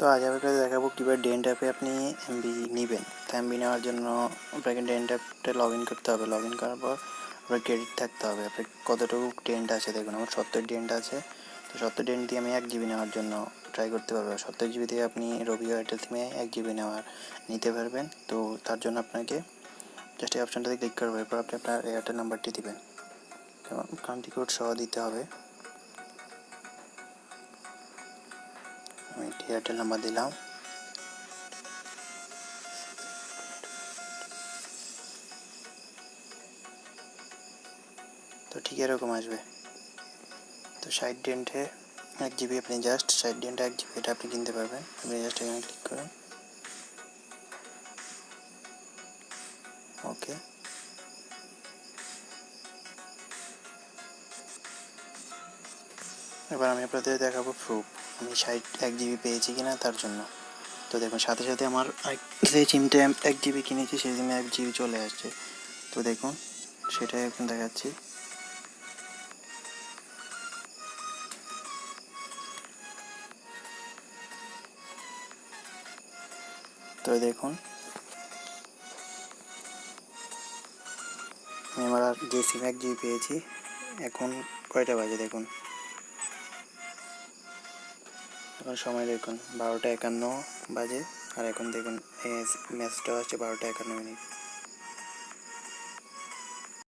তো আজ আমি আপনাদের দেখাবো কীভাবে ডেন্ট অ্যাপে আপনি এমবি নেবেন। তো এমবি নেওয়ার জন্য আপনাকে ডেন্ট অ্যাপটা লগ ইন করতে হবে। লগ ইন করার পর আপনার ক্রেডিট থাকতে হবে। আপনার কতটুকু ডেন্ট আছে দেখুন, আমার 70 ডেন্ট আছে। তো 70 ডেন্ট দিয়ে আমি 1 জিবি নেওয়ার জন্য ট্রাই করতে পারবো। 70 জিবি দিয়ে আপনি রবি এয়ারটেল সিমে 1 জিবি নিতে পারবেন। তো তার জন্য আপনাকে জাস্ট এই অপশানটাতে ক্লিক করবেন। এরপর আপনি আপনার এয়ারটেল নাম্বারটি দিবেন এবং কান্ট্রি কোড সহ দিতে হবে। আমি এয়ারটেল নাম্বার দিলাম। তো ঠিক এরকম আসবে। তো 60 ডেন্টে 1 জিবি আপনি জাস্ট 60 ডেন্টে 1 জিবি এটা আপনি কিনতে পারবেন। আপনি জাস্ট এখানে ক্লিক করেন, ওকে। এবার আমি আপনাদের দেখাবো প্রুফ আমি 1 জিবি পেয়েছি কিনা তার জন্য। তো দেখুন সাথে সাথে আমার যে সিমটা 1 জিবি কিনেছি সেই সিমে 1 জিবি চলে আসছে। তো দেখুন সেটাই এখন দেখাচ্ছি। তো দেখুন আমি আমার যে সিমে 1 জিবি পেয়েছি এখন কয়টা বাজে দেখুন, এখন সময় দেখুন 12টা 51 বাজে। আর এখন দেখুন মেসেজটাও আসছে 12টা 51 মিনিট।